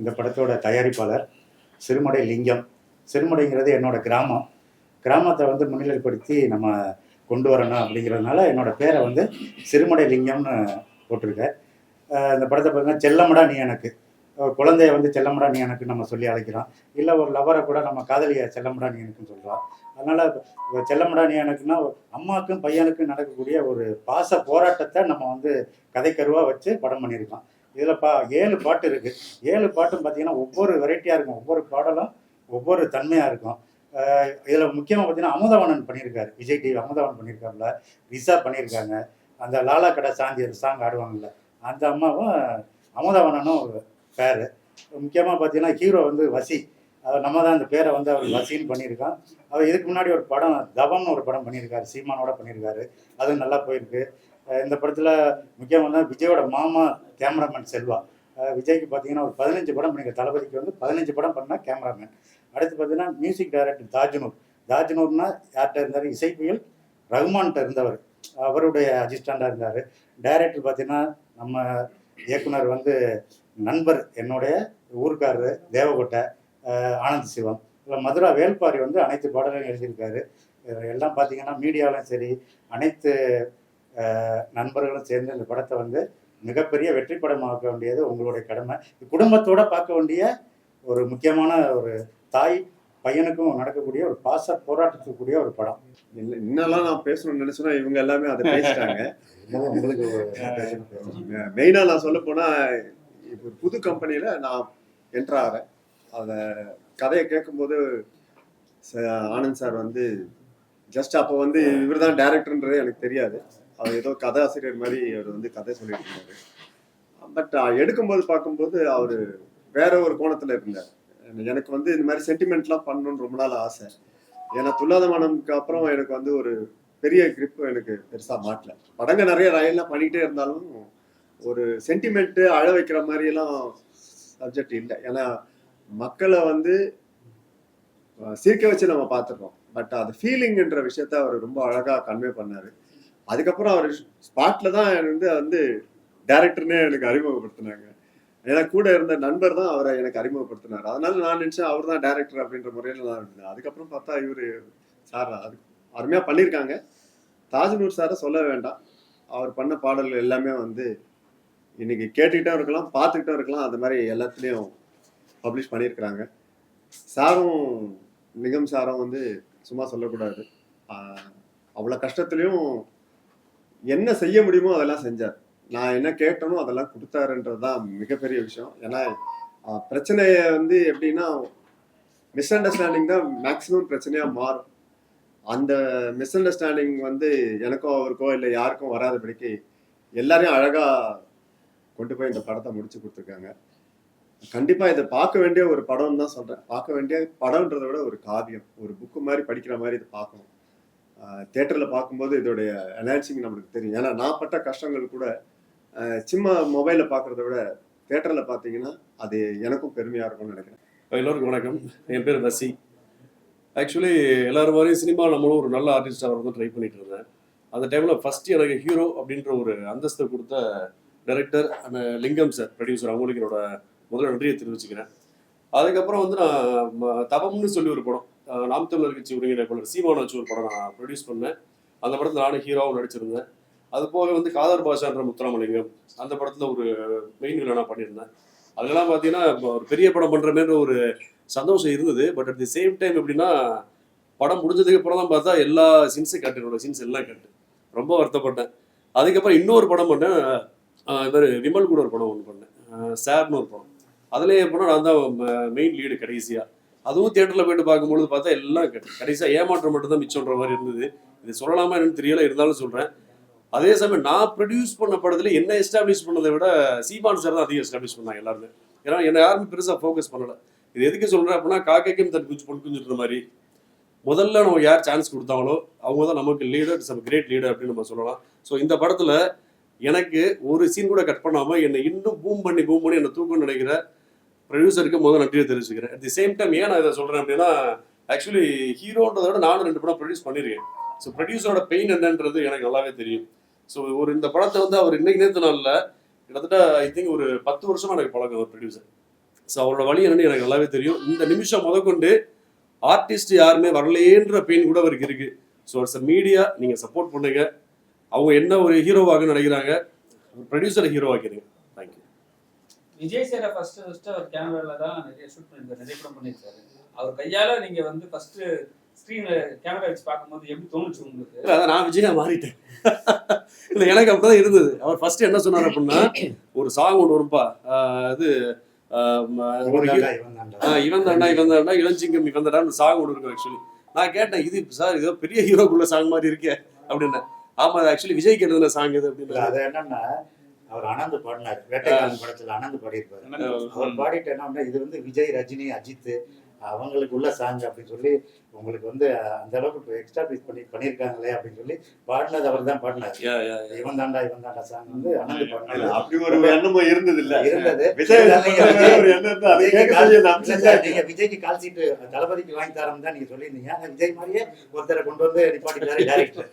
இந்த படத்தோட தயாரிப்பாளர் சிறுமடை லிங்கம். சிறுமடைங்கிறது என்னோட கிராமம். கிராமத்தை வந்து முன்னிலைப்படுத்தி நம்ம கொண்டு வரணும் அப்படிங்கிறதுனால என்னோட பேரை வந்து சிறுமடை லிங்கம்னு போட்டிருக்கேன். இந்த படத்தை பார்த்தீங்கன்னா செல்லமடா நீ எனக்கு, குழந்தைய வந்து செல்லமடா நீ எனக்கு நம்ம சொல்லி அழைக்கிறோம். இல்லை ஒரு லவரை கூட நம்ம காதலியை செல்லமடா நீ எனக்குன்னு சொல்கிறோம். அதனால் செல்லமடா நீ எனக்குன்னா அம்மாவுக்கும் பையனுக்கும் நடக்கக்கூடிய ஒரு பாச போராட்டத்தை நம்ம வந்து கதைக்கருவாக வச்சு படம் பண்ணியிருக்கோம். இதில் 7 பாட்டு இருக்குது. 7 பாட்டும் பார்த்தீங்கன்னா ஒவ்வொரு வெரைட்டியாக இருக்கும், ஒவ்வொரு பாடலும் ஒவ்வொரு தன்மையாக இருக்கும். இதில் முக்கியமாக பார்த்தீங்கன்னா அமுதவாணன் பண்ணியிருக்காரு, விஜய் டிவி அமுதவாணன் பண்ணியிருக்காருல, ரிஷா பண்ணியிருக்காங்க. அந்த லாலா கடை சாந்தி சாங் ஆடுவாங்கல்ல, அந்த அம்மாவும் அமுதவாணனும் பேர். முக்கியமாக பார்த்தீங்கன்னா ஹீரோ வந்து வசி, நம்ம தான் அந்த பேரை வந்து அவர் வசின்னு பண்ணியிருக்கான். அவர் இதுக்கு முன்னாடி ஒரு படம் தவம்னு ஒரு படம் பண்ணியிருக்காரு, சீமானோட பண்ணியிருக்காரு, அது நல்லா போயிருக்கு. இந்த படத்தில் முக்கியமாக விஜயோட மாமா கேமராமேன் செல்வா. விஜய்க்கு பார்த்தீங்கன்னா ஒரு 15 படம் பண்ணியிருக்காரு, தளபதிக்கு வந்து 15 படம் பண்ணால் கேமராமேன். அடுத்து பார்த்தீங்கன்னா மியூசிக் டைரக்டர் தாஜ்னூர். தாஜ்னூர்னா யார்கிட்ட இருந்தார், இசைப்புயல் ரகுமான்கிட்ட இருந்தவர், அவருடைய அசிஸ்டண்டாக இருந்தார். டைரக்டர் பார்த்தீங்கன்னா நம்ம இயக்குனர் வந்து நண்பர், என்னுடைய ஊருக்காரரு தேவகோட்டை ஆனந்த் சிவம். இல்லை மதுரா வேல்பாரி வந்து அனைத்து பாடல்களையும் எழுதியிருக்காரு. எல்லாம் பார்த்தீங்கன்னா மீடியாவிலும் சரி அனைத்து நண்பர்களும் சேர்ந்து இந்த படத்தை வந்து மிகப்பெரிய வெற்றி படமாக்க வேண்டியது உங்களுடைய கடமை. குடும்பத்தோட பார்க்க வேண்டிய ஒரு முக்கியமான ஒரு தாய் பையனுக்கும் நடக்கக்கூடிய ஒரு பாச போராட்டத்துக்கூடிய ஒரு படம். இன்னெல்லாம் நான் பேசணும்னு நினைச்சேன்னா இவங்க எல்லாமே அதை பேசிட்டாங்க. உங்களுக்கு மெயினா நான் சொல்ல போனா இப்போ புது கம்பெனியில நான் என்டர் ஆகிறேன். அதை கதையை கேட்கும்போது ஆனந்த் சார் வந்து ஜஸ்ட் அப்போ வந்து இவர் தான் டைரக்டர்ன்றது எனக்கு தெரியாது. அவர் ஏதோ கதை ஆசிரியர் மாதிரி அவர் வந்து கதை சொல்லிட்டு இருந்தாரு. பட் எடுக்கும்போது பார்க்கும்போது அவர் வேற ஒரு கோணத்துல இருந்தார். எனக்கு வந்து இந்த மாதிரி சென்டிமெண்ட்லாம் பண்ணணும்னு ரொம்ப நாள் ஆசை. ஏன்னா துல்லாத மனம்க்கு அப்புறம் எனக்கு வந்து ஒரு பெரிய கிரிப் எனக்கு பெருசா மாட்டல. படங்க நிறைய ரயில்லாம் பண்ணிக்கிட்டே இருந்தாலும் ஒரு சென்டிமெண்ட் அழ வைக்கிற மாதிரி எல்லாம் சப்ஜெக்ட் இல்லை. ஏன்னா மக்களை வந்து சிரிக்க வச்சு நம்ம பார்த்துருக்கோம். பட் அது ஃபீலிங்ன்ற விஷயத்த அவர் ரொம்ப அழகா கன்வே பண்ணாரு. அதுக்கப்புறம் அவர் ஸ்பாட்ல தான் வந்து டைரக்டர்னே எனக்கு அறிமுகப்படுத்தினாங்க. ஏன்னா கூட இருந்த நண்பர் தான் அவரை எனக்கு அறிமுகப்படுத்தினார். அதனால நான் நினைச்சேன் அவர் தான் டைரக்டர் அப்படின்ற முறையில் நான் இருந்தேன். அதுக்கப்புறம் பார்த்தா இவர் சார் அது அருமையா பண்ணியிருக்காங்க. தாஜ்னூர் சாரை சொல்ல வேண்டாம். அவர் பண்ண பாடல்கள் எல்லாமே வந்து இன்னைக்கு கேட்டுக்கிட்டே இருக்கலாம், பார்த்துக்கிட்டே இருக்கலாம். அந்த மாதிரி எல்லாத்துலேயும் பப்ளிஷ் பண்ணியிருக்கிறாங்க. சாரும் லிங்கம் சாரும் வந்து சும்மா சொல்லக்கூடாது. அவ்வளோ கஷ்டத்துலையும் என்ன செய்ய முடியுமோ அதெல்லாம் செஞ்சார். நான் என்ன கேட்டனோ அதெல்லாம் கொடுத்தாருன்றது தான் மிகப்பெரிய விஷயம். ஏன்னா பிரச்சனையை வந்து எப்படின்னா மிஸ் அண்டர்ஸ்டாண்டிங் தான் மேக்சிமம் பிரச்சனையாக மாறும். அந்த மிஸ் அண்டர்ஸ்டாண்டிங் வந்து எனக்கோ அவருக்கோ இல்லை யாருக்கும் வராதபடிக்கு எல்லாரையும் அழகா கொண்டு போய் இந்த படத்தை முடிச்சு கொடுத்துருக்காங்க. கண்டிப்பா இதை பார்க்க வேண்டிய ஒரு படம் தான் சொல்றேன். பார்க்க வேண்டிய படம்ன்றதை விட ஒரு காவியம், ஒரு புக்கு மாதிரி படிக்கிற மாதிரி இதை பார்க்கணும். தியேட்டர்ல பார்க்கும்போது இதோடைய என்ஹான்சிங் நம்மளுக்கு தெரியும். ஏன்னா நான் பட்ட கஷ்டங்கள் கூட சும்மா மொபைல்ல பார்க்கறத விட தியேட்டர்ல பார்த்தீங்கன்னா அது எனக்கும் பெருமையா இருக்கும்னு நினைக்கிறேன். எல்லோருக்கும் வணக்கம். என் பேர் வசி. ஆக்சுவலி எல்லாரும் மாதிரியும் சினிமா நம்மளும் ஒரு நல்ல ஆர்டிஸ்டாக வந்து ட்ரை பண்ணிட்டு இருந்தேன். அந்த டைமில் ஃபர்ஸ்ட் எனக்கு ஹீரோ அப்படின்ற ஒரு அந்தஸ்தை கொடுத்த டைரக்டர் அந்த லிங்கம் சார், ப்ரொடியூசர், அவங்களுக்கு என்னோட முதல்ல நன்றியை தெரிவிச்சுக்கிறேன். அதுக்கப்புறம் வந்து நான் தவம்னு சொல்லி ஒரு படம், நாம் தமிழர் கட்சி ஒருங்கிணைப்பாளர் சீமானை வச்சு ஒரு படம் நான் ப்ரொடியூஸ் பண்ணேன். அந்த படத்தில் நானும் ஹீரோவும் நடிச்சிருந்தேன். அது போக வந்து காதர் பாஷான்ற முத்துராமலிங்கம் அந்த படத்தில் ஒரு மெயின் வில்லனாக பண்ணியிருந்தேன். அதெல்லாம் பார்த்தீங்கன்னா ஒரு பெரிய படம் பண்ணுற மாதிரி ஒரு சந்தோஷம் இருந்தது. But at the same time எப்படின்னா படம் முடிஞ்சதுக்கு அப்புறம் தான் பார்த்தா எல்லா சீன்ஸும் கட்டு, சீன்ஸ் எல்லாம் கட்டு, ரொம்ப வருத்தப்பட்டேன். அதுக்கப்புறம் இன்னொரு படம் பண்ணேன், இவர் விமல் கூட ஒரு படம் ஒன்று பண்ணேன், சார்னு ஒரு படம். அதுலேயே எப்படின்னா நான் தான் மெயின் லீடு கடைசியாக. அதுவும் தியேட்டரில் போயிட்டு பார்க்கும்பொழுது பார்த்தா எல்லாம் கடைசியாக ஏமாற்றம் மட்டும் தான் மிச்சம்ன்ற மாதிரி இருந்தது. இது சொல்லலாமா என்னன்னு தெரியல, இருந்தாலும் சொல்கிறேன். அதே சமயம் நான் ப்ரொடியூஸ் பண்ண படத்தில் என்ன எஸ்டாப்ளிஷ் பண்ணதை விட சீமான் சார் தான் அதிகம் எஸ்டாப்ளிஷ் பண்ணாங்க எல்லாருமே. ஏன்னா என்னை யாருமே பெருசாக ஃபோக்கஸ் பண்ணலை. இது எதுக்கு சொல்கிறேன் அப்படின்னா, காக்கைக்கும் தன் குஞ்சு பொன் குஞ்சுன்ற மாதிரி முதல்ல நம்ம யார் சான்ஸ் கொடுத்தாங்களோ அவங்க தான் நமக்கு லீடர், கிரேட் லீடர் அப்படின்னு நம்ம சொல்லலாம். ஸோ இந்த படத்தில் எனக்கு ஒரு சீன் கூட கட் பண்ணாமல் என்னை இன்னும் பூம் பண்ணி என்னை தூக்கணும்னு நினைக்கிற ப்ரொடியூசருக்கு முதல் நன்றியை தெரிவிச்சுக்கிறேன். அட் தி சேம் டைம் ஏன் நான் இதை சொல்கிறேன் அப்படின்னா, ஆக்சுவலி ஹீரோன்றதை விட நானும் 2 படம் ப்ரொடியூஸ் பண்ணியிருக்கேன். ஸோ ப்ரொடியூசரோட பெயின் என்னன்றது எனக்கு நல்லாவே தெரியும். ஸோ இந்த படத்தை வந்து அவர் இன்னைக்கு நேற்று நாளில் கிட்டத்தட்ட ஐ திங்க் ஒரு 10 வருஷமா எனக்கு பழக்கம் ஒரு ப்ரொடியூசர். ஸோ அவரோட வழி என்னன்னு எனக்கு நல்லாவே தெரியும். இந்த நிமிஷம் முதற்கொண்டு ஆர்டிஸ்ட் யாருமே வரலையேன்ற பெயின் கூட அவருக்கு இருக்கு. ஸோ அட்ஸ் மீடியா நீங்கள் சப்போர்ட் பண்ணுங்க. அவங்க என்ன ஒரு ஹீரோவாக நினைக்கிறாங்க, ப்ரொடியூசரை ஹீரோ ஆக்கிடுங்க. தேங்க்யூ. விஜய் சாரை ஃபர்ஸ்ட் அவர் கேமரால தான் நிறைய ஷூட் பண்ணிருக்காரு, நிறைய படம் பண்ணிருக்காரு. அவர் கையால நீங்க வந்து ஃபர்ஸ்ட் ஸ்கிரீன்ல கேமரா வச்சு பார்க்கும்போது எப்படி தோணுச்சு உங்களுக்கு? இல்லை அதான் நான் விஜயா மாறிட்டேன். இல்லை எனக்கு அப்படிதான் இருந்தது. அவர் ஃபர்ஸ்ட் என்ன சொன்னார் அப்படின்னா, ஒரு சாங் ஒன்று வரும்பா, இது ஒரு இவன் தாண்டா இளஞ்சிங்கம் இவன் தாண்டா சாங் ஒன்று இருக்கும். ஆக்சுவலி நான் கேட்டேன், இது சார் ஏதோ பெரிய ஹீரோக்குள்ள சாங் மாதிரி இருக்கே அப்படின்னு. ஆமா அது ஆக்சுவலி விஜய் கேட்டதுல சாங் இது அப்படின்னு. அது என்னன்னா அவர் ஆனந்த் பாடினார், வேட்டைக்காரன் படத்துல ஆனந்த் பாடியிருப்பாரு. அவர் பாடிட்டு என்ன, இது வந்து விஜய், ரஜினி, அஜித் அவங்களுக்கு உள்ள சாங் அப்படின்னு சொல்லி உங்களுக்கு வந்து அந்த அளவுக்கு எக்ஸ்ட்ரா பீஸ் பண்ணியிருக்காங்களே அப்படின்னு சொல்லி பாடினது அவர் தான் பாடினார். இவன் தாண்டா சாங் வந்து ஆனந்த் பாடினார். அப்படி ஒரு எண்ணமும் இருந்தது. நீங்க விஜய்க்கு கால் சீட்டு தளபதிக்கு வாங்கி தரோம் தான் நீங்க சொல்லியிருந்தீங்க. ஆனா விஜய் மாதிரியே ஒருத்தரை கொண்டு வந்து நிப்பாட்டிட்டாரு டைரக்டர்.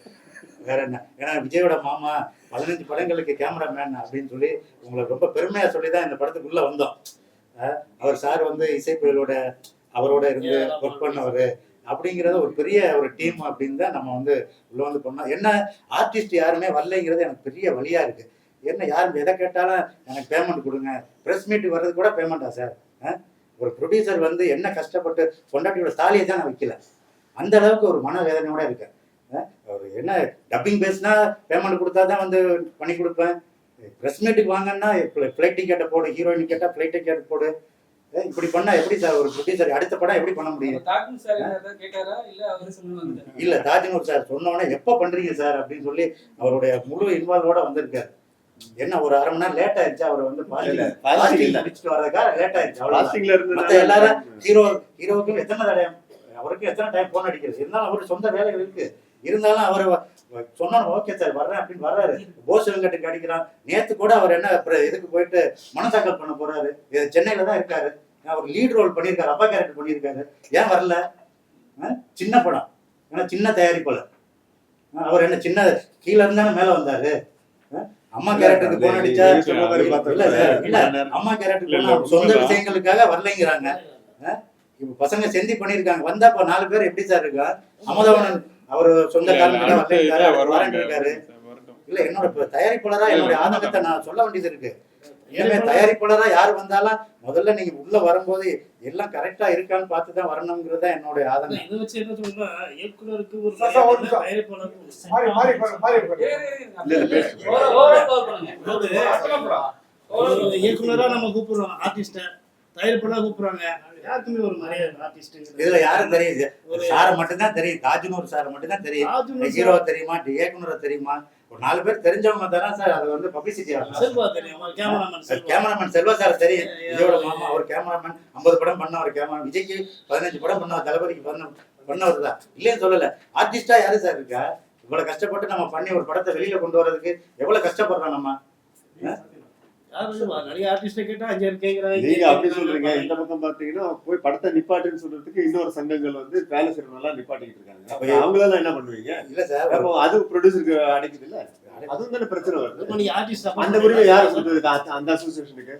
வேற என்ன, ஏன்னா விஜயோட மாமா 15 படங்களுக்கு கேமராமேன் அப்படின்னு சொல்லி உங்களை ரொம்ப பெருமையா சொல்லிதான் இந்த படத்துக்குள்ள வந்தோம். அவர் சார் வந்து இசைப்பியலோட அவரோட இருந்து ஒர்க் பண்ணவர் அப்படிங்கிறத ஒரு பெரிய ஒரு டீம் அப்படின்னு தான் நம்ம வந்து உள்ள வந்து பண்ணோம். என்ன ஆர்டிஸ்ட் யாருமே வரலைங்கிறது எனக்கு பெரிய வழியா இருக்கு. என்ன யாரும் எதை கேட்டாலும் எனக்கு பேமெண்ட் கொடுங்க, ப்ரெஸ் மீட்டுக்கு வர்றது கூட பேமெண்டா சார்? ஒரு ப்ரொடியூசர் வந்து என்ன கஷ்டப்பட்டு பொண்டாட்டியோட தாலியை தான் நான் வைக்கல, அந்த அளவுக்கு ஒரு மன வேதனையோட இருக்கேன். ஒரு என்ன டப்பிங் பேசினா பேமெண்ட் கொடுத்தா தான் வந்து பண்ணி கொடுப்பேன். ப்ரெஸ் மீட்டுக்கு வாங்கன்னா ஃப்ளைட் டிக்கெட்டை போடு, ஹீரோயின் கேட்டால் ஃப்ளைட் டிக்கெட் போடு. இப்படி பண்ணா எப்படி சார் ஒரு ப்ரொடியூசர் அடுத்த படம் எப்படி பண்ண முடியும்? இல்ல தாஜ்மூர் சார் சொன்னோன்னே எப்ப பண்றீங்க சார் அப்படின்னு சொல்லி அவருடைய முழு இன்வால்வோட வந்திருக்காரு. என்ன ஒரு அரை மணி நேரம் லேட் ஆயிடுச்சு, அவர் வந்து முடிச்சுட்டு வர்றதுக்காக லேட் ஆயிடுச்சு. மத்த எல்லாரும் ஹீரோவுக்கு எத்தனை தடவை, அவருக்கு எத்தனை டைம் போன் அடிக்கிறது, இருந்தாலும் அவருக்கு சொந்த வேலைகள் இருக்கு. இருந்தாலும் அவர் சொன்னோம் ஓகே சார் வர்றேன் அப்படின்னு வர்றாரு. போஸ் வெங்கட்டுக்கு அடிக்கிறான். நேத்து கூட அவர் என்ன இதுக்கு போயிட்டு மனதாக்கல் பண்ண போறாரு, சென்னையில தான் இருக்காரு. அவர் லீட் ரோல் பண்ணியிருக்காரு, அப்பா கேரக்டர் பண்ணியிருக்காரு. ஏன் வரல? சின்ன படம், ஏன்னா சின்ன தயாரிப்பாளர். அவர் என்ன சின்ன கீழே இருந்தானே மேல வந்தாரு. அம்மா கேரக்டருக்கு போன் அடிச்சா இல்ல அம்மா கேரக்டருக்கு சொந்த விஷயங்களுக்காக வரலைங்கிறாங்க. இப்ப பசங்க செந்தி பண்ணிருக்காங்க, வந்தா இப்ப 4 பேர் எப்படி சார் இருக்கா? அமுதவனன் அவர் சொந்த காரணம் இருக்காரு. இல்ல என்னோட தயாரிப்பாளரா என்னோட ஆதங்கத்தை நான் சொல்ல வேண்டியது இருக்கு. இனிமே தயாரிப்பாளரா யாரு வந்தாலும் முதல்ல நீங்க உள்ள வரும்போது எல்லாம் கரெக்டா இருக்கான்னு பார்த்துதான் வரணுங்கிறத என்னோட ஆதங்கம். இதை வச்சு என்ன சொல்றா, இயக்குனருக்கு ஒரு இயக்குனரா நம்ம கூப்பிடுறோம், ஆர்டிஸ்ட தயாரிப்பாளரா கூப்பிடுறாங்க. யாருக்குமே ஒரு மரியாதை ஆர்டிஸ்ட் இதுல யாரும் தெரியுது, சாரை மட்டும்தான் தெரியும், தாஜ்மூர் சாரை மட்டும்தான் தெரியும். ஹீரோ தெரியுமா, இயக்குனரை தெரியுமா, ஒரு 4 பேர் தெரிஞ்சவங்க தானே சார் அது வந்து பப்ளிசிட்டி ஆகும். செல்வா தெரியும், கேமராமேன் செல்வா சார் தெரியும், விஜயோட மாமா. அவர் கேமராமேன் 50 படம் பண்ணவர் கேமரா. விஜய்க்கு 15 படம் பண்ணவர், தளபதிக்கு பண்ணவர் தான், இல்லைன்னு சொல்லல. ஆர்டிஸ்டா யாரு சார் இருக்கா? இவ்வளவு கஷ்டப்பட்டு நம்ம பண்ணி ஒரு படத்தை வெளியில கொண்டு வர்றதுக்கு எவ்வளவு கஷ்டப்படுறோம் நம்ம. நிறைய ஆர்டிஸ்ட கேட்டா 5 பேர் கேக்குறாங்க. நீங்க அப்படி சொல்றீங்க. இந்த பக்கம் பாத்தீங்கன்னா போய் படத்தை நிப்பாட்டுன்னு சொல்றதுக்கு இன்னொரு சங்கங்கள் வந்து வேலை செய்யறவங்க நிப்பாட்டிட்டு இருக்காங்க. அவங்களால என்ன பண்ணுவீங்க? இல்ல சார் அது ப்ரொடியூசருக்கு அடைக்குது இல்ல, அதுவும் தானே பிரச்சனை வருது. ஆர்டிஸ்ட் அந்த உரிமை யாரு சொல்றது? அந்த அசோசியேஷனுக்கு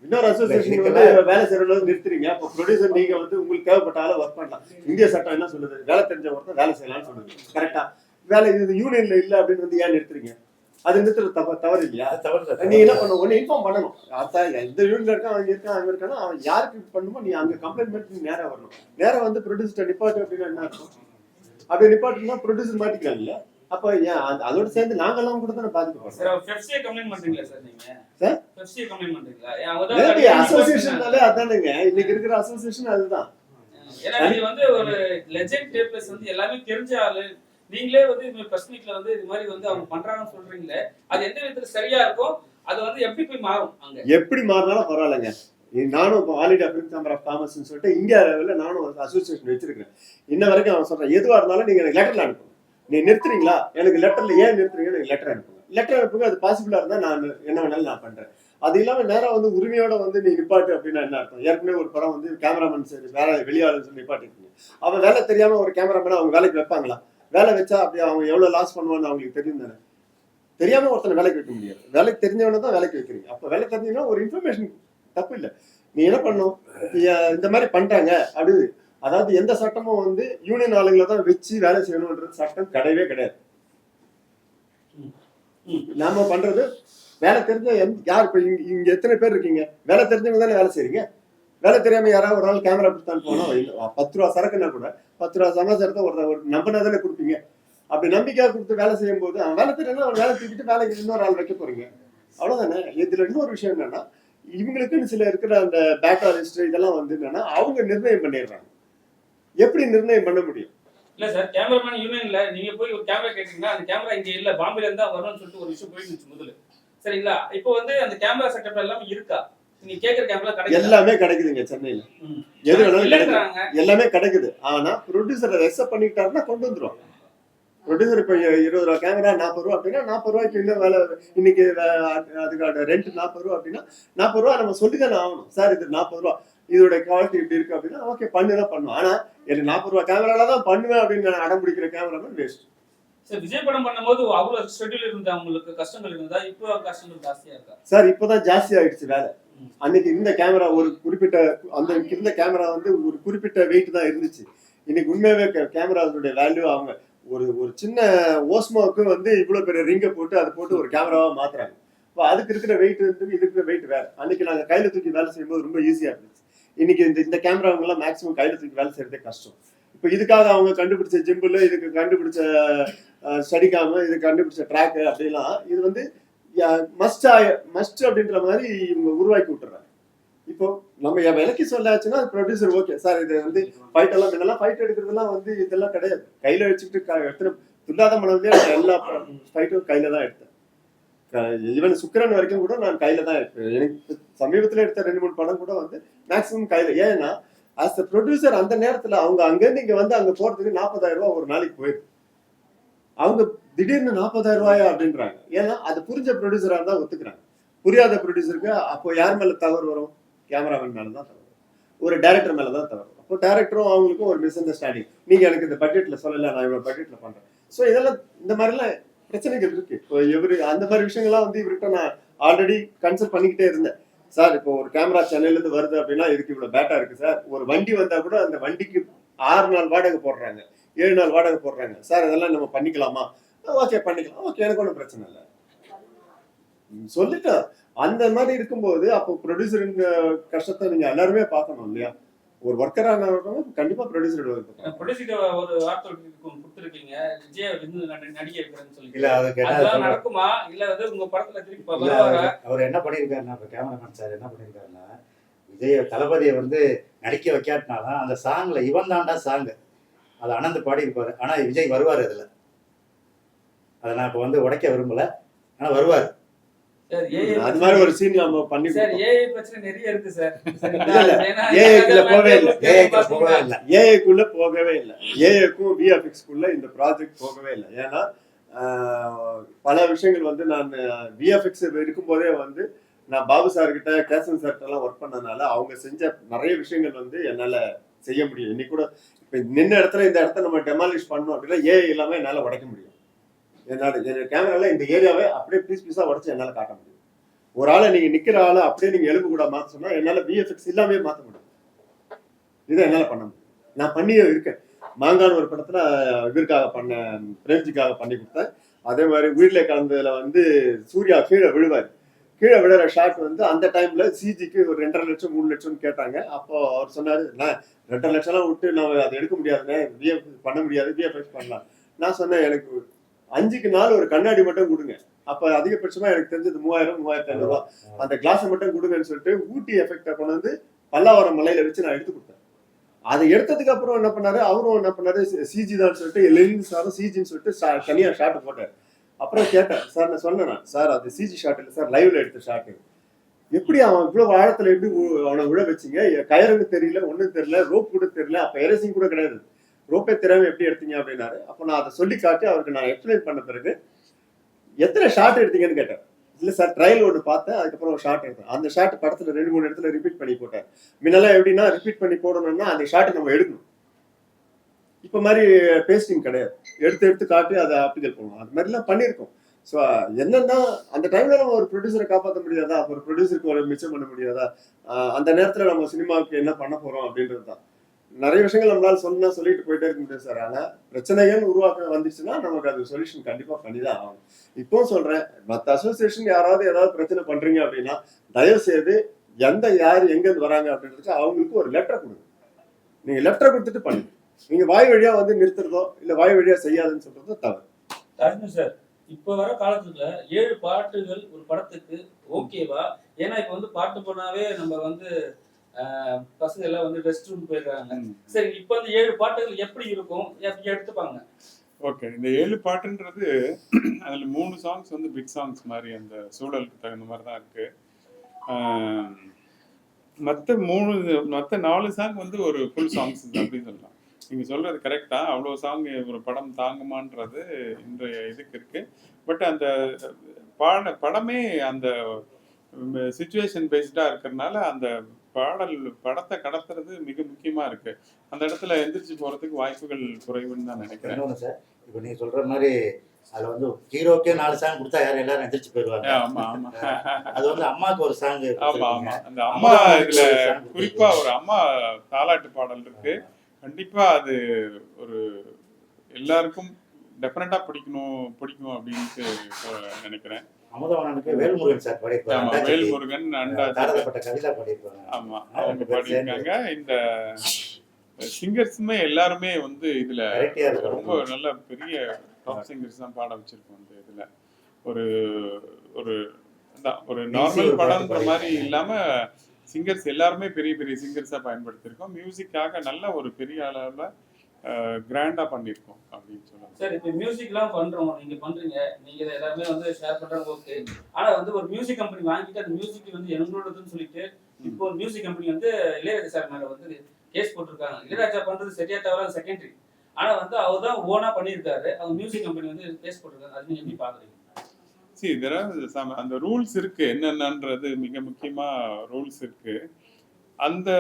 இன்னொரு அசோசியேஷன் வந்து வேலை செய்யறவங்க நிறுத்துறீங்க. அப்போ ப்ரொடியூசர் நீங்க வந்து உங்களுக்கு தேவைப்பட்டாலும் ஒர்க் பண்ணலாம். இந்திய சட்டம் என்ன சொல்லுது? வேலை தெரிஞ்ச ஒருத்தர் வேலை செய்யலாம்னு சொல்லுது. கரெக்டா? வேலை இது யூனியன்ல இல்ல அப்படின்னு வந்து ஏன் நிறுத்துறீங்க? அது நிறுத்துறது தவறு இல்லையா? நீ என்ன பண்ண ஒண்ணு இன்ஃபார்ம் பண்ணணும். எந்த யூனியன்ல இருக்கா, அவங்க இருக்கா, அங்க இருக்கானா, அவன் யாருக்கு பண்ணுமோ நீ அங்க கம்ப்ளைண்ட் பண்ணி நேரம் வரணும். நேரம் வந்து ப்ரொடியூசர் நிப்பாட்டு அப்படின்னா என்ன இருக்கும்? அப்படி நிப்பாட்டுனா ப்ரொடியூசர் மாட்டிக்கலாம் இல்ல? அப்ப ஏன் அதோட சேர்ந்து நாங்கெல்லாம் கூட தானே பாதிக்கப்படுறோம். அசோசியேஷன்னாலே அதானுங்க, இன்னைக்கு இருக்கிற அசோசியேஷன் அதுதான். எல்லாமே தெரிஞ்ச ஆளு நீங்களே வந்து பிரஸ் மீட்ல வந்து இது மாதிரி வந்து அவங்க பண்றாங்கன்னு சொல்றீங்களே, அது எந்த விதத்துல சரியா இருக்கும்? அது வந்து எப்படி போய் மாறும்? அங்க எப்படி மாறினாலும் பரவாயில்லைங்க. நானும் இப்போ all India film chamber of காமர்ஸ்னு சொல்லிட்டு இந்தியா லெவலில் நானும் ஒரு அசோசியேஷன் வச்சிருக்கேன். இன்ன வரைக்கும் அவன் சொல்றேன், எதுவாக இருந்தாலும் நீங்க எனக்கு லெட்டர்ல அனுப்புங்க. நீ நிறுத்துறீங்களா, எனக்கு லெட்டர்ல ஏன் நிறுத்துறீங்க, எனக்கு லெட்டர் அனுப்புங்க. லெட்டர் அனுப்புங்க, அது பாசிபிளா இருந்தா நான் என்ன வேணாலும் நான் பண்றேன். அது இல்லாம நேரம் வந்து உரிமையோட வந்து நீ நிப்பாட்டு அப்படின்னா என்ன அர்த்தம்? ஏற்கனவே ஒரு படம் வந்து கேமராமேன் சரி வேற வெளியாளர் சொல்லி நிப்பாட்டிருக்கீங்க. அவன் வேலை தெரியாம ஒரு கேமராமேனை அவங்க வேலைக்கு வைப்பாங்களா? வேலை வச்சா அப்படி அவங்க எவ்வளவு லாஸ் பண்ணுவான்னு அவங்களுக்கு தெரியும் தானே. தெரியாம ஒருத்தனை வேலைக்கு வைக்க முடியாது. வேலைக்கு தெரிஞ்சவன தான் வேலைக்கு வைக்கிறீங்க. அப்ப வேலை தெரிஞ்சீங்கன்னா ஒரு இன்ஃபர்மேஷன் தப்பு இல்லை. நீ என்ன பண்ணும் இந்த மாதிரி பண்றாங்க அப்படி. அதாவது எந்த சட்டமும் வந்து யூனியன் ஆளுங்களை தான் வச்சு வேலை செய்யணும்ன்றது சட்டம் கிடையவே கிடையாது. நாம பண்றது வேலை தெரிஞ்ச யார் இப்ப இங்க எத்தனை பேர் இருக்கீங்க, வேலை தெரிஞ்சவங்க தானே வேலை செய்றீங்க. வேலை தெரியாம யாராவது ஒரு நாள் கேமரா கொடுத்தான்னு போனோம், 10 ரூபா சரக்குன்னா கூட 10 ரூபா சமாச்சாரத்தை ஒரு நம்பினா தானே கொடுப்பீங்க. அப்படி நம்பிக்கையா கொடுத்து வேலை செய்யும் போது அவன் வேலை தெரியல, அவன் வேலை தூக்கிட்டு வேலைக்கு இன்னொரு ஆள் வைக்க போறீங்க, அவ்வளவுதானே. இதுல இன்னொரு விஷயம் என்னன்னா, இவங்களுக்குன்னு சில இருக்கிற அந்த பேட்டா லிஸ்ட் இதெல்லாம் வந்து என்னன்னா அவங்க நிர்ணயம் பண்ணிடுறாங்க. எப்படி நிர்ணயம் பண்ண முடியும்? இல்ல சார், கேமராமேன் யூனியன்ல நீங்க போய் ஒரு கேமரா கேட்டீங்கன்னா அந்த கேமரா இங்க இல்ல, பாம்பேல இருந்தா வரணும்னு சொல்லிட்டு ஒரு விஷயம் போயிட்டு இருந்துச்சு முதல்ல, சரிங்களா? இப்போ வந்து அந்த கேமரா செட்டப் எல்லாம் இருக்கா? நீங்க கேக்குற கேமரா கிடைக்குது? எல்லாமே கிடைக்குதுங்க சென்னையில, எது வேணாலும் கிடைக்குது, எல்லாமே கிடைக்குது. ஆனா ப்ரொடியூசரை ரெசப்ட் பண்ணிக்கிட்டாருன்னா கொண்டு வந்துரும். ப்ரொடியூசர் இப்போ 20 ரூபா கேமரா 40 ரூபா அப்படின்னா 40 ரூபாய்க்கு இன்னும் வேலை, இன்னைக்கு அதுக்கான ரெண்ட் 40 ரூபா அப்படின்னா 40 ரூபா நம்ம சொல்லிதானே ஆகணும். சார் இது 40 ரூபா, இதோட குவாலிட்டி இப்படி இருக்கு அப்படின்னா ஓகே பண்ணுதான் பண்ணுவோம். ஆனா எனக்கு 40 ரூபா கேமரால தான் பண்ணுவேன் அப்படின்னு நான் அடம் பிடிக்கிற கேமராமேன் வேஸ்ட். சார், விஜய் படம் பண்ணும்போது அவ்வளவு ஷெட்யூல் இருந்தா உங்களுக்கு கஷ்டங்கள் இருந்தா இப்போ கஷ்டங்கள் ஜாஸ்தியா இருக்கா? சார் இப்போதான் ஜாஸ்தி ஆயிடுச்சு வேலை. அன்னைக்கு இருந்த கேமரா ஒரு குறிப்பிட்ட அந்த இருந்த கேமரா வந்து ஒரு குறிப்பிட்ட வெயிட் தான் இருந்துச்சு. இன்னைக்கு உண்மையாவே கேமராவுடைய வேல்யூ அவங்க ஒரு சின்ன ஓஸ்மோவுக்கு வந்து இவ்வளவு பெரிய ரிங்கை போட்டு அதை போட்டு ஒரு கேமராவா மாத்துறாங்க. இப்போ அதுக்கு இருக்கிற வெயிட் வந்து இது இருக்கிற வெயிட் வேற. அன்னைக்கு நாங்க கையில தூக்கி வேலை செய்யும்போது ரொம்ப ஈஸியா இருந்துச்சு. இன்னைக்கு இந்த கேமராவங்க எல்லாம் மேக்சிமம் கையில தூக்கி வேலை செய்யறதே கஷ்டம். இப்போ இதுக்காக அவங்க கண்டுபிடிச்ச ஜிம்பிள், இதுக்கு கண்டுபிடிச்ச ஸ்டடிகாமு, இதுக்கு கண்டுபிடிச்ச ட்ராக் அப்படிலாம் இது வந்து மஸ்ட் அப்படின்ற மாதிரி இவங்க உருவாக்கி விட்டுறாங்க. இப்போ நம்ம விலைக்கு சொல்லாச்சுன்னா ப்ரொடியூசர் ஓகே சார் இது வந்து ஃபைட் எல்லாம் முன்னெல்லாம் ஃபைட் எடுக்கிறதுலாம் வந்து இதெல்லாம் கிடையாது. கையில வச்சுக்கிட்டு எடுத்துட்டு துல்லாத மனதிலே எல்லா ஃபைட்டும் கையில தான் எடுத்தேன். ஈவன் சுக்கிரன் வரைக்கும் கூட நான் கையில தான் எடுப்பேன். எனக்கு சமீபத்தில் எடுத்த 2-3 படம் கூட வந்து மேக்சிமம் கையில. ஏன்னா ஆஸ் அ ப்ரொடியூசர் அந்த நேரத்துல அவங்க அங்கேருந்து இங்க வந்து அங்க போறதுக்கு 40,000 ரூபாய் ஒரு நாளைக்கு போயிருக்கு. அவங்க திடீர்னு 40,000 ரூபாயா அப்படின்றாங்க. ஏன்னா அது புரிஞ்ச ப்ரொடியூசரா இருந்தா ஒத்துக்கிறாங்க. புரியாத ப்ரொடியூசருக்கு அப்போ யார் மேல தவறு வரும்? கேமராமேன் மேலதான் தவறு, ஒரு டைரக்டர் மேலதான் தவறு. அப்போ டைரக்டரும் அவங்களுக்கும் ஒரு மிஸ் அண்டர்ஸ்டாண்டிங். நீங்க எனக்கு இந்த பட்ஜெட்ல சொல்லல, நான் இவ்வளவு பட்ஜெட்ல பண்றேன். ஸோ இதெல்லாம் இந்த மாதிரிலாம் பிரச்சனைகள் இருக்கு. இப்போ இவரு அந்த மாதிரி விஷயங்கள்லாம் வந்து இவர்கிட்ட நான் ஆல்ரெடி கன்சல்ட் பண்ணிக்கிட்டே இருந்தேன். சார் இப்போ ஒரு கேமரா சென்னையில இருந்து வருது அப்படின்னா இதுக்கு இவ்வளவு பேட்டா இருக்கு சார். ஒரு வண்டி வந்தா கூட அந்த வண்டிக்கு 6 நாள் வாடகை போடுறாங்க, 7 நாள் வாடகை போடுறாங்க. சார் இதெல்லாம் நம்ம பண்ணிக்கலாமா? ஓகே பண்ணிக்கலாம், ஓகே எனக்கு ஒன்றும் பிரச்சனை இல்லை சொல்லிட்டேன். அந்த மாதிரி இருக்கும்போது அப்போ ப்ரொடியூசரின் கஷ்டத்தை நீங்க எல்லாருமே பார்க்கணும் இல்லையா? ஒரு ஒர்க்கரா கண்டிப்பா ப்ரொடியூசர் ஒரு வார்த்தை கொடுத்துருக்கீங்க, விஜய் நடிகை வைக்கிறேன்னு சொல்லி. இல்ல அதெல்லாம் நடக்குமா? இல்ல வந்து உங்க படத்துல திருப்பி அவர் என்ன பண்ணிருக்காருன்னா, இப்ப கேமராமேன் சார் என்ன பண்ணிருக்காருன்னா, விஜய் தளபதியை வந்து நடிக்க வைக்காட்டினாலும் அந்த சாங்ல இவன் தாண்டா சாங் அதை அனந்த் பாடி இருப்பாரு. ஆனா விஜய் வருவாரு அதுல. அதை நான் இப்ப வந்து உடைக்க விரும்பல, ஆனா வருவாரு. அது மாதிரி ஒரு சீன் நம்ம பண்ணி சார். ஏஐ பிரச்சனை நிறைய இருக்கு சார். ஏஐக்குள்ள போகவே இல்லை, ஏஐக்குள்ள போகவே இல்லை, ஏஐக்கும் விஎஃப்எக்ஸ்க்குள்ள இந்த ப்ராஜெக்ட் போகவே இல்லை. ஏன்னா பல விஷயங்கள் வந்து நான் விஎஃப்எக்ஸ் இருக்கும்போதே வந்து நான் பாபு சார் கிட்ட, கேசன் சார் எல்லாம் ஒர்க் பண்ணதுனால அவங்க செஞ்ச நிறைய விஷயங்கள் வந்து என்னால செய்ய முடியும். இன்னைக்கு கூட இப்ப நின்ன இடத்துல இந்த இடத்த நம்ம டெமாலிஷ் பண்ணோம் அப்படின்னா ஏஐ இல்லாம என்னால உடைக்க முடியும். என்னால கேமரால இந்த ஏரியாவை அப்படியே பீஸ் பீஸா உடச்சு என்னால காட்ட முடியும். ஒரு ஆளை நீங்க நிக்கிற ஆளை அப்படியே நீங்க எலும்பு கூட மாத்த சொன்னா என்னால விஎஃப்எக்ஸ் இல்லாமே மாத்த முடியும். இதை என்னால பண்ண முடியும். நான் பண்ணியே இருக்கேன். மாங்கான் ஒரு படத்துல இதற்காக பண்ண, பிரேம்ஜிக்காக பண்ணி கொடுத்தேன். அதே மாதிரி உயிரிலே கலந்ததுல வந்து சூர்யா கீழே விழுவாரு. கீழே விழுற ஷாட் வந்து அந்த டைம்ல சிஜிக்கு ஒரு 2.5 லட்சம் 3 லட்சம் கேட்டாங்க. அப்போ அவர் சொன்னாரு, நான் 2.5 லட்சம்லாம் விட்டு நான் அதை எடுக்க முடியாதுன்னு, விஎஃப்எக்ஸ் பண்ண முடியாது, விஎஃப்எக்ஸ் பண்ணலாம். நான் சொன்னேன் எனக்கு 5க்கு 4 ஒரு கண்ணாடி மட்டும் கொடுங்க. அப்ப அதிகபட்சமா எனக்கு தெரிஞ்சது 3000-3500 ரூபாய். அந்த கிளாஸை மட்டும் கொடுங்கன்னு சொல்லிட்டு ஊட்டி எஃபெக்டை கொண்டு வந்து பல்லாவரம் மலையில வச்சு நான் எடுத்து கொடுத்தேன். அதை எடுத்ததுக்கு அப்புறம் என்ன பண்ணாரு, அவரும் என்ன பண்ணாரு, சிஜி தான் சொல்லிட்டு லெனின் சாரும் சிஜின்னு சொல்லிட்டு தனியா ஷாட் போட்டார். அப்புறம் கேட்டேன், சார் நான் சொன்னேன், சார் அது சிஜி ஷாட் இல்லை சார், லைவ்ல எடுத்த ஷாட். எப்படி அவன் இவ்வளவு ஆழத்துல எப்படி அவனை விழ வச்சிங்க? கயருக்கு தெரியல, ஒண்ணும் தெரியல, ரோப் கூட தெரியல, அப்ப எரசிங் கூட கிடையாது, ரோப்பே தெரியாம எப்படி எடுத்தீங்க அப்படின்னாரு. அப்போ நான் அதை சொல்லி காட்டி அவருக்கு நான் எக்ஸ்பிளைன் பண்ண பிறகு எத்தனை ஷாட் எடுத்தீங்கன்னு கேட்டேன். இல்ல சார் ட்ரையல் ஒன்று பார்த்தேன், அதுக்கப்புறம் ஒரு ஷாட் எடுத்தேன். அந்த ஷாட் படத்துல 2-3 இடத்துல ரிப்பீட் பண்ணி போட்டேன். முன்னெல்லாம் எப்படின்னா ரிப்பீட் பண்ணி போடணும்னா அந்த ஷாட்டை நம்ம எடுக்கணும். இப்ப மாதிரி பேஸ்டிங் கிடையாது, எடுத்து காட்டி அதை ஆப்டிகல் பண்ணுவோம். அது மாதிரிலாம் பண்ணியிருக்கோம். ஸோ என்னன்னா அந்த டைம்ல நம்ம ஒரு ப்ரொடியூசரை காப்பாற்ற முடியாதா, ஒரு ப்ரொடியூசருக்கு ஒரு மிச்சம் பண்ண முடியாதா, அந்த நேரத்துல நம்ம சினிமாவுக்கு என்ன பண்ண போறோம் அப்படின்றது தான். நிறைய விஷயங்கள் நம்மளால சொல்லிட்டு போயிட்டே இருக்க முடியாது சார். ஆனா பிரச்சனைகள் உருவாக்க வந்துச்சுன்னா நமக்கு அது சொல்யூஷன் கண்டிப்பா பண்ணிதான் ஆகணும். இப்போ சொல்றேன், மற்ற அசோசியேஷன் யாராவது ஏதாவது பிரச்சனை பண்றீங்க அப்படின்னா தயவு செய்து யார் எங்க இருந்து வராங்க அப்படின்றதுக்கு அவங்களுக்கு ஒரு லெட்டர் கொடுங்க. நீங்க லெட்டர் கொடுத்துட்டு பண்ணுங்க. நீங்க வாய் வழியா வந்து நிறுத்துறதோ இல்ல வாய் வழியா செய்யாதுன்னு சொல்றதோ தவறு. ராஜ்மு சார், இப்ப வர காலத்துல 7 பாட்டுகள் ஒரு படத்துக்கு ஓகேவா? ஏன்னா இப்ப வந்து பாட்டு போனாவே நம்ம வந்து பசங்க எல்லாம் வந்து ரெஸ்ட் ரூம் போயிடுறாங்க. சரி, இப்ப அந்த 7 பாட்டுகள் எப்படி இருக்கும், எப்படி எடுத்துப்பாங்க? ஓகே, இந்த 7 பாட்டுன்றது அதுல 3 சாங்ஸ் வந்து பிக் சாங்ஸ் மாதிரி அந்த சூழலுக்கு தகுந்த மாதிரி தான் இருக்கு. மற்ற 4 சாங் வந்து ஒரு ஃபுல் சாங்ஸ் அப்படின்னு சொல்லலாம். நீங்க சொல்றது கரெக்டா, அவ்வளோ சாங் ஒரு படம் தாங்குமான்றது இன்றைய இதுக்கு இருக்கு. பட் அந்த படமே அந்த சிச்சுவேஷன் பேஸ்டா இருக்கிறதுனால அந்த படத்தை கடத்துறது மிக முக்கியமா இருக்கு. அந்த இடத்துல எந்திரிச்சு போறதுக்கு வாய்ப்புகள் குறைவுன்னு தான் நினைக்கிறேன். இன்னொன்னு சார், இப்போ நீங்க சொல்ற மாதிரி அதுல வந்து ஹீரோக்கே 4 சாங் கொடுத்தா எல்லாரும் எந்திரிச்சு போயிடுவாங்க. ஆமா ஆமா. அது வந்து அம்மாவுக்கு ஒரு சாங். ஆமா ஆமா. அந்த அம்மா இதுல குறிப்பா ஒரு அம்மா தாலாட்டு பாடல் இருக்கு. கண்டிப்பா அது ஒரு எல்லாருக்கும் டெஃபினட்டா பிடிக்கும் அப்படின்ட்டு நினைக்கிறேன். அமுதவாணனுக்கு வேல்முருகன் சார் பாடியிருப்பாங்க. வேல்முருகன் தாரதப்பட்ட கவிதா பாடியிருப்பாங்க. ஆமா, அவங்க பாடியிருக்காங்க. இந்த சிங்கர்ஸுமே எல்லாருமே வந்து இதுல ரொம்ப நல்ல பெரிய டாப் சிங்கர்ஸ் தான் பாட வச்சிருக்கோம். இந்த இதுல ஒரு ஒரு ஒரு நார்மல் படம்ன்ற மாதிரி இல்லாம சிங்கர்ஸ் எல்லாருமே பெரிய பெரிய சிங்கர்ஸா பயன்படுத்தியிருக்கோம். மியூசிக்காக நல்ல ஒரு பெரிய அளவுல கிராண்டா பண்ணிருக்கோம் அப்படின்னு சொல்லலாம். சார், இப்போ மியூசிக்லாம் பண்றோம், நீங்க பண்றீங்க, நீங்க எல்லாருமே வந்து ஷேர் பண்றாங்க, ஓகே. ஆனா வந்து ஒரு மியூசிக் கம்பெனி வாங்கிட்டு அந்த மியூசிக் வந்து எங்களோடதுன்னு சொல்லிட்டு இப்போ ஒரு மியூசிக் கம்பெனி வந்து இளையராஜா சார் மேல வந்து கேஸ் போட்டிருக்காங்க. இளையராஜா பண்றது சரியா தவிர செகண்டரி. ஆனா வந்து அவர் தான் ஓனா பண்ணியிருக்காரு, அவங்க மியூசிக் கம்பெனி வந்து கேஸ் போட்டிருக்காங்க. அது நீங்க எப்படி பாக்குறீங்க? அந்த ரூல்ஸ் இருக்கு, என்னென்னன்றது மிக முக்கியமா ரூல்ஸ் இருக்கு. அந்த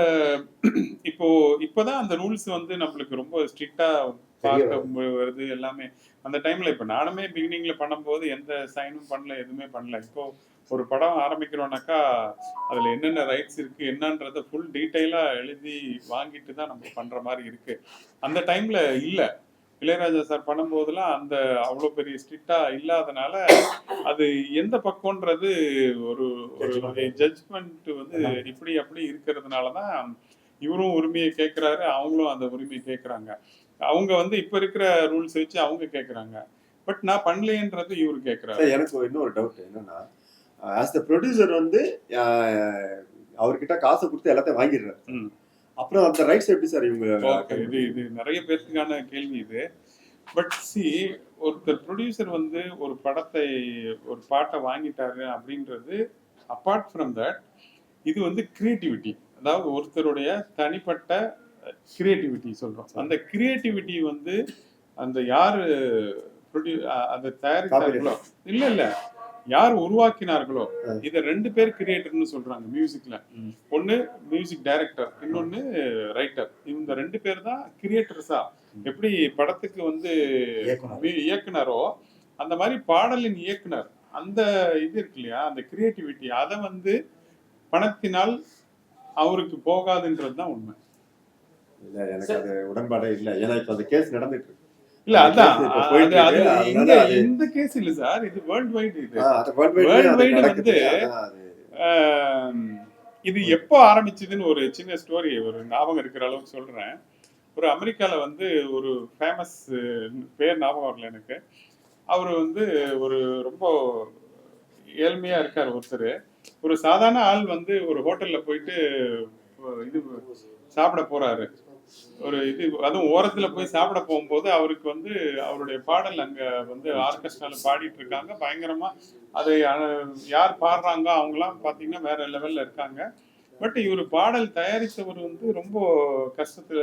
இப்போதான் அந்த ரூல்ஸ் வந்து நம்மளுக்கு ரொம்ப ஸ்ட்ரிக்டா பார்க்க வருது எல்லாமே. அந்த டைம்ல இப்ப நானுமே பிகினிங்ல பண்ணும்போது எந்த சைனும் பண்ணல, எதுவுமே பண்ணல. இப்போ ஒரு படம் ஆரம்பிக்கிறோம்னாக்கா அதுல என்னென்ன ரைட்ஸ் இருக்கு என்னன்றத ஃபுல் டீட்டெயிலா எழுதி வாங்கிட்டு தான் நம்ம பண்ற மாதிரி இருக்கு. அந்த டைம்ல இல்ல, இளையராஜா சார் பண்ணும்போதெல்லாம் அந்த அவ்வளோ பெரிய ஸ்ட்ரிக்டா இல்லாதனால அது எந்த பக்கம்ன்றது ஒரு ஜட்ஜ்மெண்ட் வந்து இப்படி அப்படி இருக்கிறதுனாலதான் இவரும் உரிமையை கேட்கிறாரு, அவங்களும் அந்த உரிமையை கேட்கறாங்க. அவங்க வந்து இப்ப இருக்கிற ரூல்ஸ் வச்சு அவங்க கேட்கறாங்க. பட் நான் பண்ணலேன்றது இவரு கேட்கிறாரு. எனக்கு இன்னொரு டவுட் என்னன்னா, ஆஸ் த ப்ரொடியூசர் வந்து அவர்கிட்ட காசை கொடுத்து எல்லாத்தையும் வாங்கிடுறாரு. அப்புறம் அந்த ரைட்ஸ் எப்படி சார் இவங்க? இது நிறைய பேருக்கான கேள்வி இது. பட் ஒருத்தர் ப்ரொடியூசர் வந்து ஒரு பாட்டை வாங்கிட்டாரு அப்படின்றது அப்பார்ட் ஃப்ரம் தட் இது வந்து கிரியேட்டிவிட்டி. அதாவது ஒருத்தருடைய தனிப்பட்ட கிரியேட்டிவிட்டி சொல்றோம். அந்த கிரியேட்டிவிட்டி வந்து அந்த யாரு அதை தயாரித்தார்களோ இல்ல யார் உருவாக்கினார்களோ, இத 2 பேர் கிரியேட்டர்னு சொல்றாங்க மியூசிக்ல. ஒன்னு மியூசிக் டைரக்டர், இன்னொன்னு ரைட்டர். இந்த 2 பேர் தான் கிரியேட்டர்ஸா. எப்படி படத்துக்கு வந்து இயக்குனரோ அந்த மாதிரி பாடலின் இயக்குனர் அந்த இது இருக்கு இல்லையா, அந்த கிரியேட்டிவிட்டி அதை வந்து பணத்தினால் அவருக்கு போகாதுன்றது தான் உண்மை. இல்ல, எனக்கு அது உடன்பாடே இல்ல. ஏன்னா இப்ப அந்த கேஸ் நடந்துட்டு இருக்கு. இல்ல அதான் இந்த கேஸ் இல்ல சார், இது வேர்ல்ட் வைட். இது வேர்ல்ட் வைட் வந்து இது எப்போ ஆரம்பிச்சதுன்னு ஒரு சின்ன ஸ்டோரி ஒரு ஞாபகம் இருக்கிற அளவுக்கு சொல்றேன். ஒரு அமெரிக்கால வந்து ஒரு ஃபேமஸ் பேர் ஞாபகம் வரல எனக்கு. அவர் வந்து ஒரு ரொம்ப ஏழ்மையா இருக்கார் ஒருத்தர். ஒரு சாதாரண ஆள் வந்து ஒரு ஹோட்டல்ல போயிட்டு இது சாப்பிட போறாரு. ஒரு இது அதுவும் ஓரத்துல போய் சாப்பிட போகும்போது அவருக்கு வந்து அவருடைய பாடல் அங்க வந்து ஆர்கெஸ்ட்ரால பாடிட்டு இருக்காங்க பயங்கரமா. அதை யார் பாடுறாங்க அவங்கலாம் பாத்தீங்கன்னா வேற லெவல்ல இருக்காங்க. பட் இவர் பாடல் தயாரித்தவர் வந்து ரொம்ப கஷ்டத்துல,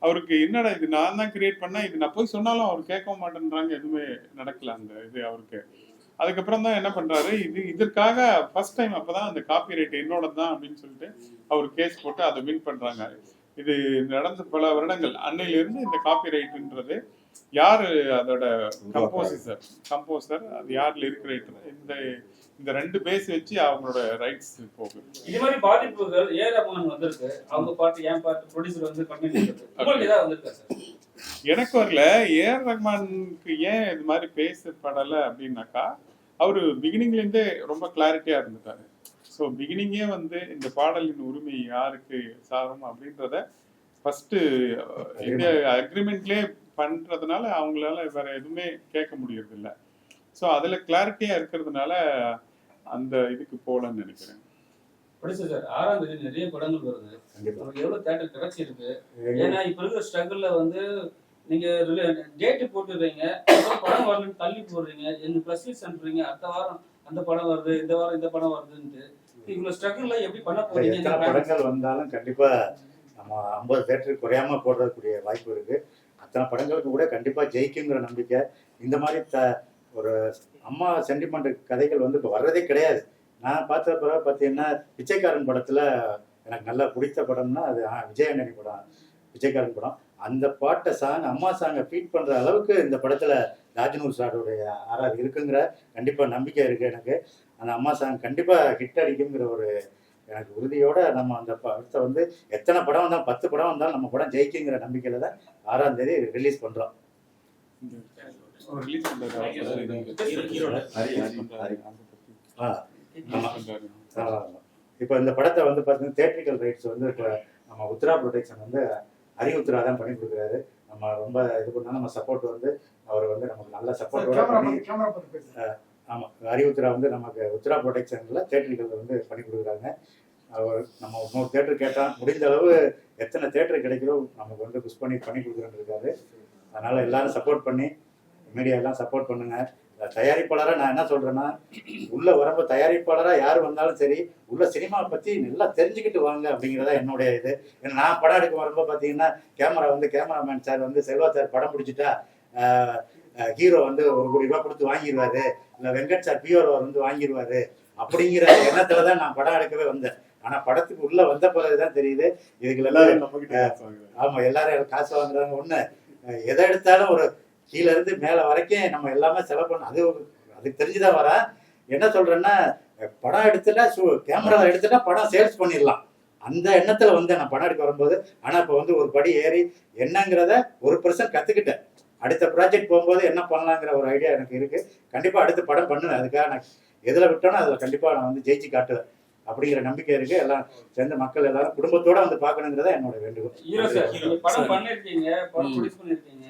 அவருக்கு என்னடா இது நான் தான் கிரியேட் பண்ணா, இது நான் போய் சொன்னாலும் அவர் கேட்க மாட்டேன்றாங்க, எதுவுமே நடக்கல அந்த இது அவருக்கு. அதுக்கப்புறம் தான் என்ன பண்றாரு, இதற்காக ஃபர்ஸ்ட் டைம் அப்பதான் அந்த காப்பி ரைட் என்னோட தான் அப்படின்னு சொல்லிட்டு அவர் கேஸ் போட்டு அதை வின் பண்றாங்க. இது நடந்து பல வருடங்கள். அன்னையிலிருந்து இந்த காப்பி ரைட்ன்றது யாரு அதோட கம்போசர் அது யார் லிரிக் ரைட்டர், இந்த ரெண்டு பேஸ் வச்சு அவங்களோட ரைட்ஸ் போகும். இது மாதிரி பாதிப்புகள் ரஹ்மான் வந்திருக்கு, அவங்க பாட்டு என் பாட்டு ப்ரொடியூசர் வந்து கம்ப்ளைண்ட் பண்ணிருக்கு, உங்களுக்கு ஏதாவது வந்திருக்கா சார்? எனக்கு வரல. ரஹ்மானுக்கு ஏன் இது மாதிரி பேசப்படலை அப்படின்னாக்கா, அவரு பிகினிங்லேருந்தே ரொம்ப கிளாரிட்டியா இருந்துட்டாரு. ஸோ பிகினிங்கே வந்து இந்த பாடலின் உரிமை யாருக்கு சாரும் அப்படின்றத ஃபர்ஸ்ட் இந்த அக்ரிமெண்ட்லேயே பண்றதுனால அவங்களால வேற எதுவுமே கேட்க முடியறது இல்லை. ஸோ அதுல கிளாரிட்டியா இருக்கிறதுனால அந்த இதுக்கு போகலன்னு நினைக்கிறேன். சார் 6ஆம் தேதி நிறைய படங்கள் வருது, உங்களுக்கு எவ்வளவு தேட்டர் கிடைச்சி இருக்கு? ஏன்னா இப்ப இருக்கிற ஸ்ட்ரகிள்ல வந்து நீங்க டேட்டு போட்டுடுறீங்க, படம் வரணும்னு தள்ளி போடுறீங்க, என்ன ப்ளஸ் பண்றீங்க, அடுத்த வாரம் அந்த படம் வருது, இந்த வாரம் இந்த படம் வருதுன்ட்டு இவ்வளவு ஸ்ட்ரகிள்ல எப்படி பண்ண போறீங்க? எத்தனை படங்கள் வந்தாலும் கண்டிப்பா நம்ம 50 தேட்டருக்கு குறையாம போடுறதுக்குரிய வாய்ப்பு இருக்கு. அத்தனை படங்களுக்கு கூட கண்டிப்பா ஜெயிக்குங்கிற நம்பிக்கை. இந்த மாதிரி ஒரு அம்மா சென்டிமெண்ட் கதைகள் வந்து இப்போ வர்றதே கிடையாது. நான் பார்த்த பிறகு பார்த்தீங்கன்னா பிச்சைக்காரன் படத்துல எனக்கு நல்லா பிடித்த படம்னா அது விஜய் ஆண்டனி படம், பிச்சைக்காரன் படம். அந்த பாட்டை அம்மா சாங்கை ஃபீட் பண்ற அளவுக்கு இந்த படத்துல ராஜ்னூர் சாருடைய ஆர்ஆர் இருக்குங்கிற கண்டிப்பா நம்பிக்கை இருக்கு எனக்கு. அந்த அம்மா சாங் கண்டிப்பா ஹிட் அடிக்குங்கிற ஒரு எனக்கு உறுதியோட நம்ம அந்த படத்தை வந்து எத்தனை படம் வந்தாலும் 10 படம் வந்தாலும் நம்ம படம் ஜெயிக்குங்கிற நம்பிக்கையில தான் 6ஆம் தேதி ரிலீஸ் பண்றோம். இப்போ இந்த படத்தை வந்து பார்த்தீங்கன்னா தேட்ரிக்கல் ரைட்ஸ் வந்து இப்போ நம்ம உத்ரா ப்ரொடக்ஷன் வந்து ஹரி உத்ரா தான் பண்ணி கொடுக்குறாரு. நம்ம ரொம்ப இது பண்ணால் நம்ம சப்போர்ட் வந்து அவர் வந்து நமக்கு நல்ல சப்போர்ட்டோட பண்ணி, ஆமாம், ஹரி உத்ரா வந்து நமக்கு உத்ரா ப்ரொடக்ஷனில் தேட்ரிக்கல் வந்து பண்ணி கொடுக்குறாங்க. அவர் நம்ம இன்னொரு தேட்டர் கேட்டால் முடிந்த அளவு எத்தனை தேட்டர் கிடைக்கிறோ நமக்கு வந்து புஷ் பண்ணி கொடுக்குறேன்னு இருக்காரு. அதனால் எல்லாரும் சப்போர்ட் பண்ணி, மீடியா எல்லாம் சப்போர்ட் பண்ணுங்க. தயாரிப்பாளராக நான் என்ன சொல்றேன்னா, உள்ள வரப்போ தயாரிப்பாளராக யார் வந்தாலும் சரி உள்ள சினிமாவை பற்றி நல்லா தெரிஞ்சுக்கிட்டு வாங்க அப்படிங்கிறதா என்னுடைய இது. ஏன்னா நான் படம் எடுக்க வரும்போது பார்த்தீங்கன்னா கேமராமேன் சார் வந்து செல்வா சார் படம் பிடிச்சிட்டா ஹீரோ வந்து 1 கோடி ரூபா கொடுத்து வாங்கிடுவாரு, இல்லை வெங்கட் சார் பிஆர் வந்து வாங்கிடுவாரு அப்படிங்கிற எண்ணத்துல தான் நான் படம் எடுக்கவே வந்தேன். ஆனா படத்துக்கு உள்ள வந்த பிறகுதான் தெரியுது இதுக்கு எல்லாரும் ஆமா எல்லாரும் காசு வாங்குறாங்க. ஒண்ணு எதை எடுத்தாலும் ஒரு கீழே இருந்து மேல வரைக்கும் நம்ம எல்லாமே செலவு பண்ண அதுக்கு தெரிஞ்சுதான் வர. என்ன சொல்றேன்னா, படம் எடுத்துட்டா கேமரா எடுத்துட்டா படம் சேல்ஸ் பண்ணிடலாம் அந்த எண்ணத்துல வந்து நான் படம் எடுக்க வரும்போது. ஆனா இப்ப வந்து ஒரு படி ஏறி என்னங்கிறத 1% கத்துக்கிட்டேன். அடுத்த ப்ராஜெக்ட் போகும்போது என்ன பண்ணலாங்கிற ஒரு ஐடியா எனக்கு இருக்கு. கண்டிப்பா அடுத்த படம் பண்ணுவேன். அதுக்காக நான் எதுல விட்டோனோ அதுல கண்டிப்பா நான் வந்து ஜெயிச்சு காட்டுவேன் அப்படிங்கிற நம்பிக்கை இருக்கு. எல்லாம் சேர்ந்த மக்கள் எல்லாரும் குடும்பத்தோட வந்து பாக்கணுங்கிறத என்னோட வேண்டுகோள். படம் பண்ணிருக்கீங்க, படம் ப்ரொடியூஸ் பண்ணிருக்கீங்க,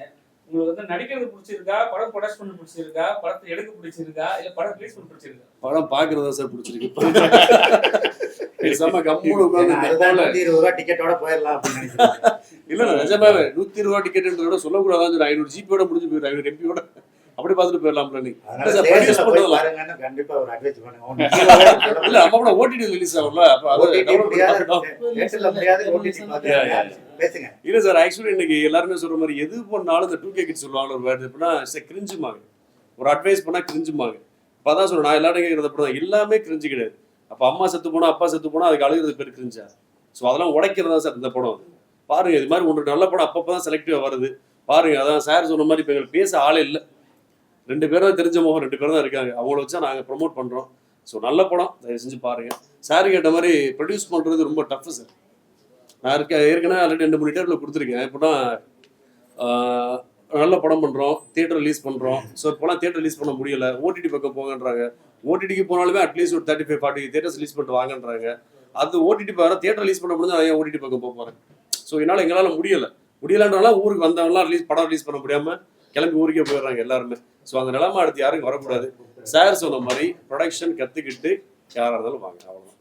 உங்களுக்கு வந்து நடிக்கிறது பிடிச்சிருக்கா, படம் ப்ரொடக்ஷன் பண்ண பிடிச்சிருக்கா, படத்தை எடுக்க பிடிச்சிருக்கா, இல்ல படம் ரிலீஸ் பண்ண பிடிச்சிருக்கா? படம் பாக்குறதா சார் பிடிச்சிருக்கு. செம்ம கம்முனு உட்கார்ந்து 120 ரூபா டிக்கெட்டோட போயிடலாம் அப்படின்னு நினைக்கிறேன். இல்ல நிஜமாவே 120 ரூபா டிக்கெட்ன்றத சொல்லக்கூடாது. 500 ஜிபியோட முடிஞ்சு போயிடும், 500 எம்பியோட அப்படி பார்த்துட்டு போயிடலாம்ல. நீ கண்டிப்பா ஒரு அட்வைஸ் பண்ணுங்க. இல்ல நம்ம கூட ஓடிடி ரிலீஸ் ஆகும்ல, அப்ப அது பேசுங்க. இல்ல சார், ஆக்சுவலி இன்னைக்கு எல்லாருமே சொல்ற மாதிரி எது பண்ணாலும் இந்த 2K கிட்ஸ் சொல்லுவாங்க ஒரு வேர்டு எப்படின்னா கிரிஞ்சுமாங்க. ஒரு அட்வைஸ் பண்ணா கிரிஞ்சுமாங்க. இப்பதான் சொல்றேன், நான் எல்லாரும் கேட்கறது அப்படிதான், எல்லாமே கிரிஞ்சு கிடையாது. அப்ப அம்மா செத்து போனா அப்பா செத்து போனா அதுக்கு அழுகிறது பேர் கிரிஞ்சா? ஸோ அதெல்லாம் உடைக்கிறதா சார் இந்த படம். பாருங்க, இது மாதிரி ஒன்று நல்ல படம் அப்பப்பதான் செலக்டிவா வருது பாருங்க. அதான் சார் சொன்ன மாதிரி இப்ப எங்களுக்கு பேச ஆளே இல்லை. 2 பேரும் தான் தெரிஞ்ச முகம், 2 பேரும் தான் இருக்காங்க. அவங்கள வச்சா நாங்கள் ப்ரொமோட் பண்ணுறோம். ஸோ நல்ல படம், தயவு செஞ்சு பாருங்க. சார் கேட்ட மாதிரி ப்ரொடியூஸ் பண்ணுறது ரொம்ப டஃப் சார். நான் ஏற்கனவே ஆல்ரெடி 2-3 தேட்டரில் கொடுத்துருக்கேன். இப்போனா நல்ல படம் பண்ணுறோம், தியேட்டர் ரிலீஸ் பண்ணுறோம். ஸோ இப்போலாம் தியேட்டர் ரிலீஸ் பண்ண முடியலை, ஓடிடி பக்கம் போங்கன்றாங்க. ஓடிடிக்கு போனாலுமே அட்லீஸ்ட் ஒரு 35-40 தேட்டர்ஸ் ரிலீஸ் பண்ணிட்டு வாங்கன்றாங்க. அது ஓடிடி பாரு, தியேட்டர் ரிலீஸ் பண்ண முடிஞ்சா நான் ஏன் ஓடிடி பக்கம் போக போகிறேன்? ஸோ எங்களால் முடியலைன்றனால ஊருக்கு வந்தவங்களாம் படம் ரிலீஸ் பண்ண முடியாமல் கிளம்பி ஊருக்கே போயிடுறாங்க எல்லாருமே. ஸோ அந்த நிலைமை அடுத்து யாருக்கும் வரக்கூடாது. சார் சொன்ன மாதிரி ப்ரொடக்ஷன் கற்றுக்கிட்டு யாராக இருந்தாலும் வாங்க, அவ்வளோதான்.